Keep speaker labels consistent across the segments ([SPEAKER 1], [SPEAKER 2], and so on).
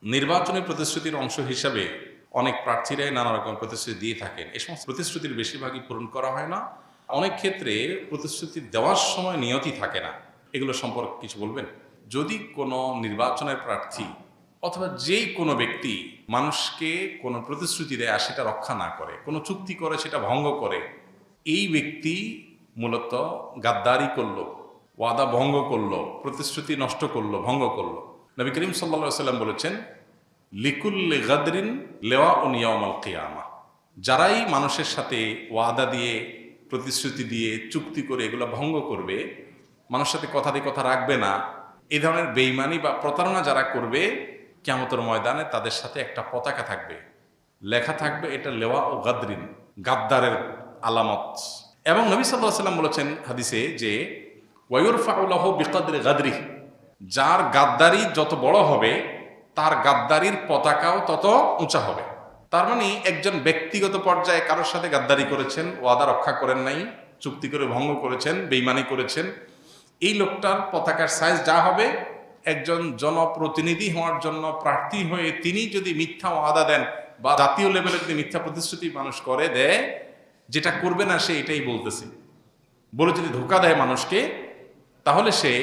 [SPEAKER 1] নির্বাচনী প্রতিশ্রুতির অংশ হিসাবে অনেক প্রার্থীরাই নানা রকম প্রতিশ্রুতি দিয়ে থাকেন। এই সমস্ত প্রতিশ্রুতির বেশিরভাগই পূরণ করা হয় না। অনেক ক্ষেত্রে প্রতিশ্রুতি দেওয়ার সময় নিয়তি থাকে না। এগুলো সম্পর্কে কিছু বলবেন? যদি কোনো নির্বাচনের প্রার্থী অথবা যেই কোনো ব্যক্তি মানুষকে কোনো প্রতিশ্রুতি দেয় আর সেটা রক্ষা না করে, কোনো চুক্তি করে সেটা ভঙ্গ করে, এই ব্যক্তি মূলত গাদ্দারি করলো, ওয়াদা ভঙ্গ করলো, প্রতিশ্রুতি নষ্ট করলো, ভঙ্গ করলো। নবী করিম সাল্লা সাল্লাম বলেছেন, লিকুল্লি গাদরিন লেওয়া ও নিয়ামাল কিয়ামা। যারাই মানুষের সাথে ওয়াদা দিয়ে, প্রতিশ্রুতি দিয়ে, চুক্তি করে এগুলো ভঙ্গ করবে, মানুষের সাথে কথা দিয়ে কথা রাখবে না, এই ধরনের বেইমানি বা প্রতারণা যারা করবে, কিয়ামতের ময়দানে তাদের সাথে একটা পতাকা থাকবে, লেখা থাকবে এটা লেওয়া ও গাদরিন, গাদ্দারের আলামত। এবং নবী সাল্লাল্লাহু আলাইহি ওয়াসাল্লাম বলেছেন হাদিসে যে ওয়ায়ুরফাউ লাহু বিকদরি গাদরিহ, যার গাদ্দারি যত বড় হবে তার গাদ্দারির পতাকাও তত উঁচা হবে। তার মানে একজন ব্যক্তিগত পর্যায়ে কারোর সাথে গাদ্দারি করেছেন, ওয়াদা রক্ষা করেন নাই, চুক্তি করে ভঙ্গ করেছেন, বেইমানি করেছেন, এই লোকটার পতাকার সাইজ যা হবে, একজন জনপ্রতিনিধি হওয়ার জন্য প্রার্থী হয়ে তিনি যদি মিথ্যা ওয়াদা দেন বা জাতীয় লেভেলে যদি মিথ্যা প্রতিশ্রুতি মানুষ করে দেয়, যেটা করবে না সে এটাই বলতেছে বলে যদি ধোঁকা দেয় মানুষকে, তাহলে সে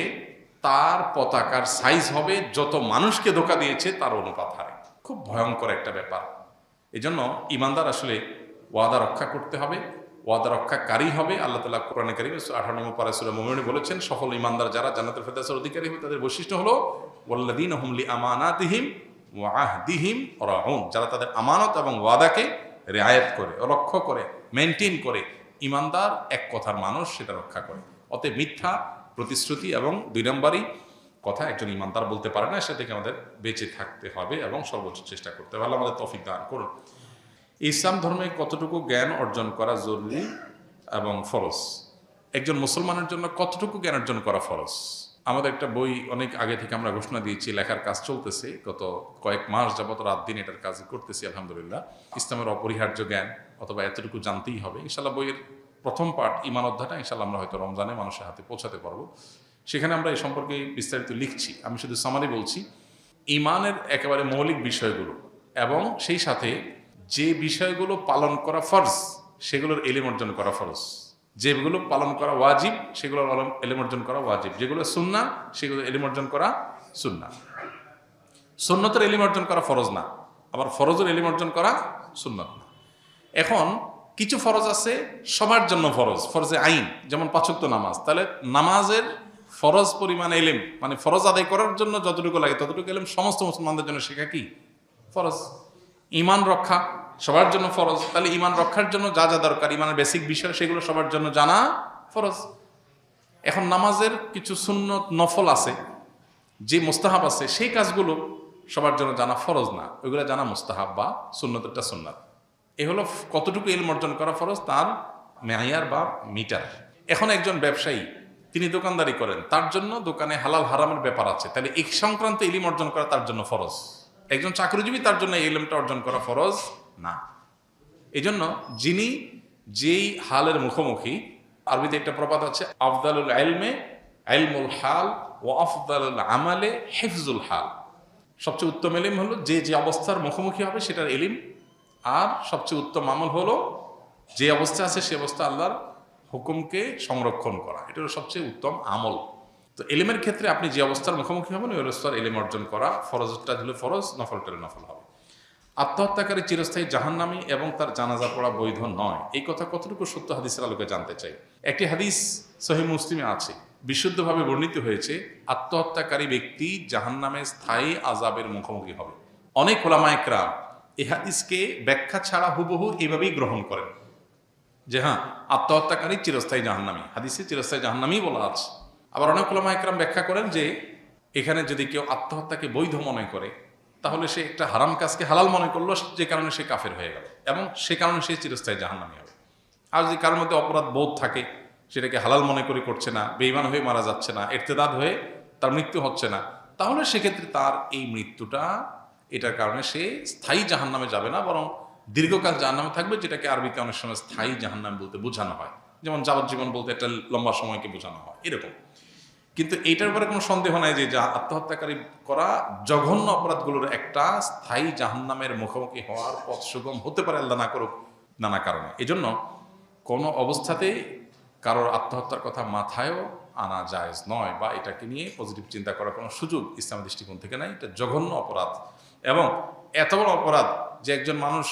[SPEAKER 1] তার পতাকার সাইজ হবে যত মানুষকে ধোঁকা দিয়েছে তার অনুপাত হারে। খুব ভয়ঙ্কর একটা ব্যাপার। এজন্য ইমানদার আসলে ওয়াদা রক্ষা করতে হবে, ওয়াদা রক্ষাকারী হবে। আল্লাহ তাআলা কোরআনে কারিমে 18 নম্বর পারা সূরা মুমিনুন বলেছেন, সফল ইমানদার যারা জান্নাতুল ফেরদাউসের অধিকারী হবে তাদের বৈশিষ্ট্য হলো ওয়াল্লাযীনা হুম লিআমানাতিহিম ওয়া আহদিহিম রাউন, যারা তাদের আমানত এবং ওয়াদাকে রিআয়াত করে, রক্ষা করে, মেইনটেইন করে। ইমানদার এক কথার মানুষ, সেটা রক্ষা করে। অতএব মিথ্যা প্রতিশ্রুতি এবং 2 নম্বরই কথা একজন ইমানদার বলতে পারে না, সে থেকে আমাদের বেঁচে থাকতে হবে এবং সর্বোচ্চ চেষ্টা করতে হবে। আল্লাহ আমাদের তৌফিক দান করুন। ইসলাম ধর্মে কতটুকু জ্ঞান অর্জন করা জরুরি এবং ফরজ? একজন মুসলমানের জন্য কতটুকু জ্ঞান অর্জন করা ফরজ? আমাদের একটা বই অনেক আগে থেকে আমরা ঘোষণা দিয়েছি, লেখার কাজ চলতেছে, গত কয়েক মাস যাবত রাত দিন এটার কাজ করতেছি আলহামদুলিল্লাহ। ইসলামের অপরিহার্য জ্ঞান অথবা এতটুকু জানতেই হবে। ইনশাল্লাহ বইয়ের প্রথম পার্ট ঈমান অধ্যায়টা ইনশাল্লাহ আমরা হয়তো রমজানে মানুষের হাতে পৌঁছাতে পারবো। সেখানে আমরা এই সম্পর্কে বিস্তারিত লিখছি। আমি শুধু সামারি বলছি, ঈমানের একেবারে মৌলিক বিষয়গুলো এবং সেই সাথে যে বিষয়গুলো পালন করা ফরজ সেগুলোর ইলম অর্জন করা ফরজ, যেগুলো পালন করা ওয়াজিব সেগুলোর ইলম অর্জন করা ওয়াজিব, যেগুলো সুন্নাহ সেগুলো ইলম অর্জন করা সুন্নাহ। সুন্নতের ইলম অর্জন করা ফরজ না, আবার ফরজের ইলম অর্জন করা সুন্নত না। এখন কিছু ফরজ আছে সবার জন্য ফরজ, ফরজে আইন, যেমন 5 ওয়াক্ত নামাজ। তাহলে নামাজের ফরজ পরিমাণ ইলম, মানে ফরজ আদায় করার জন্য যতটুকু লাগে ততটুকু ইলম সমস্ত মুসলমানদের জন্য শেখা কি ফরজ। ঈমান রক্ষা সবার জন্য ফরজ, তাহলে ঈমান রক্ষার জন্য যা যা দরকার, ঈমানের বেসিক বিষয়, সেগুলো সবার জন্য জানা ফরজ। এখন নামাজের কিছু সুন্নত নফল আছে, যে মুস্তাহাব আছে, সেই কাজগুলো সবার জন্য জানা ফরজ না, ওইগুলো জানা মুস্তাহাব বা সুন্নতটা সুন্নাত। এ হলো কতটুকু ইলম অর্জন করা ফরজ, তার মেয়ার বা মিটার। এখন একজন ব্যবসায়ী, তিনি দোকানদারি করেন, তার জন্য দোকানে হালাল হারামের ব্যাপার আছে, তাহলে এই সংক্রান্ত ইলম অর্জন করা তার জন্য ফরজ। একজন চাকরিজীবী, তার জন্য এই ইলমটা অর্জন করা ফরজ না। এই জন্য যিনি যেই হালের মুখোমুখি, আরবিতে একটা প্রবাদ আছে, আফদালুল ইলমে ইলমুল হাল ও আফদালুল আমালে হিফজুল হাল। সবচেয়ে উত্তম ইলম হলো যে যে অবস্থার মুখোমুখি হবে সেটার ইলম, আর সবচেয়ে উত্তম আমল হলো যে অবস্থা আছে সে অবস্থা আল্লাহর হুকুমকে সংরক্ষণ করা, এটা হলো সবচেয়ে উত্তম আমল। তো ইলমের ক্ষেত্রে আপনি যে অবস্থার মুখোমুখি হবেন ওই অবস্থার ইলম অর্জন করা, ফরজটা হলে ফরজ, নফলটা নফল হবে। আত্মহত্যাকারী চিরস্থায়ী জাহান্নামী এবং তার জানাজা পড়া বৈধ নয়, এই কথা কতটুকু সত্য হাদিসের আলোকে জানতে চাই। একটি হাদিস সহিহ মুসলিমে আছে, বিশুদ্ধভাবে বর্ণিত হয়েছে, আত্মহত্যাকারী ব্যক্তি জাহান্নামে স্থায়ী আযাবের মুখোমুখি হবে। অনেক উলামা ইকরাম এই হাদিসকে ব্যাখ্যা ছাড়া হুবহু এভাবেই গ্রহণ করেন যে হ্যাঁ, আত্মহত্যাকারী চিরস্থায়ী জাহান্নামী, হাদিসে চিরস্থায়ী জাহান্নামী বলা আছে। আবার অনেক উলামা ইকরাম ব্যাখ্যা করেন যে এখানে যদি কেউ আত্মহত্যাকে বৈধ মনে করে, তাহলে সে একটা হারাম কাজকে হালাল মনে করলো, যে কারণে সে কাফের হয়ে গেল এবং সে কারণে সে চিরস্থায়ী জাহান্নামী হবে। আর যদি কারোর মধ্যে অপরাধ বোধ থাকে, সেটাকে হালাল মনে করে করছে না, বেঈমান হয়ে মারা যাচ্ছে না, ইরতিদাদ হয়ে তার মৃত্যু হচ্ছে না, তাহলে সেক্ষেত্রে তার এই মৃত্যুটা, এটার কারণে সে স্থায়ী জাহান্নামে যাবে না, বরং দীর্ঘকাল জাহান্নামে থাকবে, যেটাকে আরবিতে অনেক সময় স্থায়ী জাহান্নাম বলতে বোঝানো হয়, যেমন যাবজ্জীবন বলতে একটা লম্বা সময়কে বোঝানো হয় এরকম। কিন্তু এইটার উপরে কোনো সন্দেহ নাই যে আত্মহত্যাকারী করা জঘন্য অপরাধগুলোর একটা স্থায়ী জাহান্নামের মুখোমুখি হওয়ার পথ সুগম হতে পারে, আল্লাহ না করুক, নানা কারণে। এজন্য কোনো অবস্থাতেই কারোর আত্মহত্যার কথা মাথায়ও আনা জায়েজ নয়, বা এটাকে নিয়ে পজিটিভ চিন্তা করার কোনো সুযোগ ইসলামের দৃষ্টিকোণ থেকে নাই। এটা জঘন্য অপরাধ, এবং এত বড় অপরাধ যে একজন মানুষ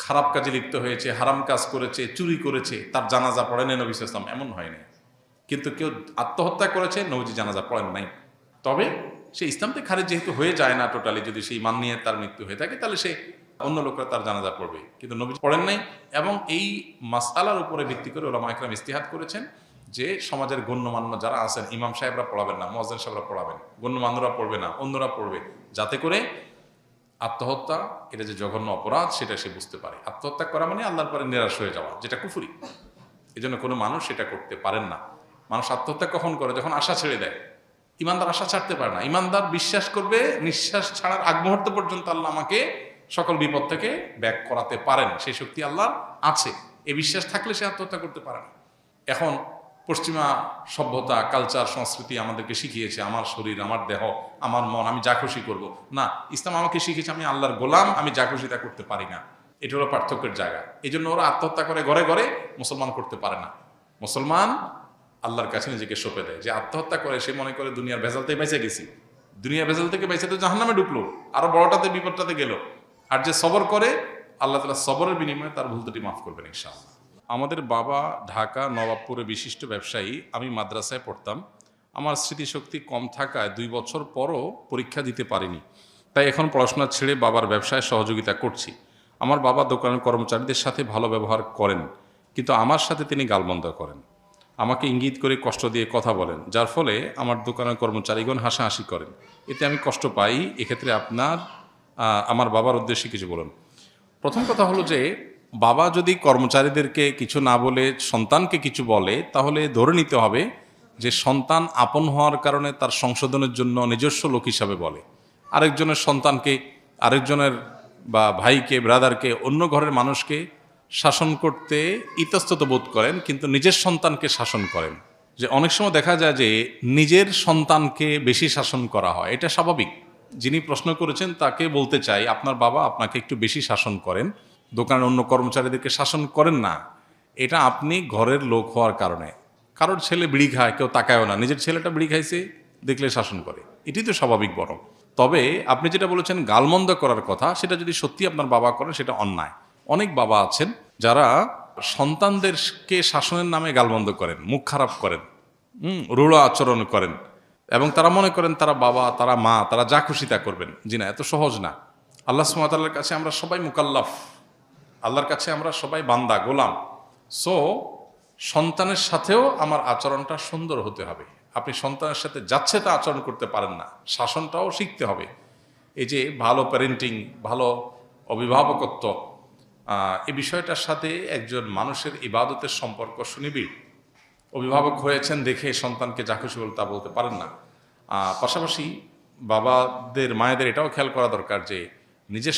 [SPEAKER 1] খারাপ কাজে লিপ্ত হয়েছে, হারাম কাজ করেছে, চুরি করেছে, তার জানাজা পড়েনি নবী সাল্লাল্লাহু আলাইহি ওয়াসাল্লাম, এমন হয়নি। কিন্তু কেউ আত্মহত্যা করেছে, নবীজি জানাজা পড়েন নাই। তবে সে ইসলাম থেকে খারিজ যেহেতু হয়ে যায় না টোটালি, যদি সেই মান নিয়ে তার মৃত্যু হয়ে থাকে, তাহলে সে অন্য লোকরা তার জানাজা পড়বে, কিন্তু নবীজি পড়েন নাই। এবং এই মাসআলার উপরে ভিত্তি করে উলামা ইকরাম ইজতিহাদ করেছেন যে সমাজের গণ্যমান্য যারা আছেন, ইমাম সাহেবরা পড়াবেন না, মুয়াজ্জিন সাহেবরা পড়াবেন, গণ্যমান্যরা পড়বে না, অন্যরা পড়বে, যাতে করে আত্মহত্যা এটা যে জঘন্য অপরাধ সেটা সে বুঝতে পারে। আত্মহত্যা করা মানে আল্লাহর পরে নিরাশ হয়ে যাওয়া, যেটা কুফরি। এই জন্য কোনো মানুষ সেটা করতে পারেন না। মানুষ আত্মহত্যা কখন করে? যখন আশা ছেড়ে দেয়। ইমানদার আশা ছাড়তে পারে না। ইমানদার বিশ্বাস করবে নিঃশ্বাস ছাড়ার আগ মুহূর্ত পর্যন্ত আল্লাহ আমাকে সকল বিপদ থেকে ব্যাক করাতে পারেন, সেই শক্তি আল্লাহর আছে। এই বিশ্বাস থাকলে সে আত্মহত্যা করতে পারে না। এখন পশ্চিমা সভ্যতা, কালচার, সংস্কৃতি আমাদেরকে শিখিয়েছে আমার শরীর, আমার দেহ, আমার মন, আমি যা খুশি করবো। না, ইসলাম আমাকে শিখিয়েছে আমি আল্লাহর গোলাম, আমি যা খুশি তা করতে পারি না। এটা হলো পার্থক্যের জায়গা। এই জন্য ওরা আত্মহত্যা করে ঘরে ঘরে, মুসলমান করতে পারে না। মুসলমান আল্লাহর কাছে নিজেকে সঁপে দেয়। যে আত্মহত্যা করে সে মনে করে দুনিয়ার ভেজালতেই বেঁচে গেছি, দুনিয়ার ভেজাল থেকে বেঁচে তো জাহান্নামে ঢুকলো, আরো বড়টাতে বিপদটাতে গেল। আর যে সবর করে, আল্লাহ তাআলা সবরের বিনিময়ে তার ভুল ত্রুটি মাফ করবেন ইনশাআল্লাহ। আমাদের বাবা ঢাকা নবাবপুরে বিশিষ্ট ব্যবসায়ী, আমি মাদ্রাসায় পড়তাম। আমার স্মৃতিশক্তি কম থাকায় 2 বছর পরও পরীক্ষা দিতে পারিনি, তাই এখন পড়াশোনা ছেড়ে বাবার ব্যবসায় সহযোগিতা করছি। আমার বাবা দোকানের কর্মচারীদের সাথে ভালো ব্যবহার করেন, কিন্তু আমার সাথে তিনি গালমন্দ করেন, আমাকে ইঙ্গিত করে কষ্ট দিয়ে কথা বলেন, যার ফলে আমার দোকানের কর্মচারীগণ হাসাহাসি করেন। এতে আমি কষ্ট পাই। এক্ষেত্রে আমার বাবার উদ্দেশ্যে কিছু বলুন। প্রথম কথা হলো যে, বাবা যদি কর্মচারীদেরকে কিছু না বলে সন্তানকে কিছু বলে, তাহলে ধরে নিতে হবে যে সন্তান আপন হওয়ার কারণে তার সংশোধনের জন্য নিজস্ব লোক হিসাবে বলে। আরেকজনের সন্তানকে, আরেকজনের বা ভাইকে, ব্রাদারকে, অন্য ঘরের মানুষকে শাসন করতে ইতস্তত বোধ করেন, কিন্তু নিজের সন্তানকে শাসন করেন। যে অনেক সময় দেখা যায় যে নিজের সন্তানকে বেশি শাসন করা হয়, এটা স্বাভাবিক। যিনি প্রশ্ন করেছেন তাকে বলতে চাই, আপনার বাবা আপনাকে একটু বেশি শাসন করেন, দোকানের অন্য কর্মচারীদেরকে শাসন করেন না। এটা আপনি ঘরের লোক হওয়ার কারণে। কারোর ছেলে বিড়ি খায়, কেউ তাকায়ও না, নিজের ছেলেটা বিড়ি খাইছে দেখলে শাসন করে, এটি তো স্বাভাবিক। বরং তবে আপনি যেটা বলেছেন গালমন্দ করার কথা, সেটা যদি সত্যি আপনার বাবা করেন সেটা অন্যায়। অনেক বাবা আছেন যারা সন্তানদেরকে শাসনের নামে গালমন্দ করেন, মুখ খারাপ করেন, রূঢ় আচরণ করেন, এবং তারা মনে করেন তারা বাবা, তারা মা, তারা যা খুশি তা করবেন। জি না, এত সহজ না। আল্লাহ সুবহানাহু ওয়া তাআলার কাছে আমরা সবাই মুকাল্লাফ, আল্লাহর কাছে আমরা সবাই বান্দা, গোলাম। সো সন্তানের সাথেও আমার আচরণটা সুন্দর হতে হবে। আপনি সন্তানের সাথে যাচ্ছে তা আচরণ করতে পারেন না, শাসনটাও শিখতে হবে। এই যে ভালো প্যারেন্টিং, ভালো অভিভাবকত্ব, এই বিষয়টার সাথে একজন মানুষের ইবাদতের সম্পর্ক সুনিবিড়। অভিভাবক হয়েছেন দেখে সন্তানকে যা খুশি বলে তা বলতে পারেন না। পাশাপাশি বাবাদের, মায়েদের এটাও খেয়াল করা দরকার যে নিজের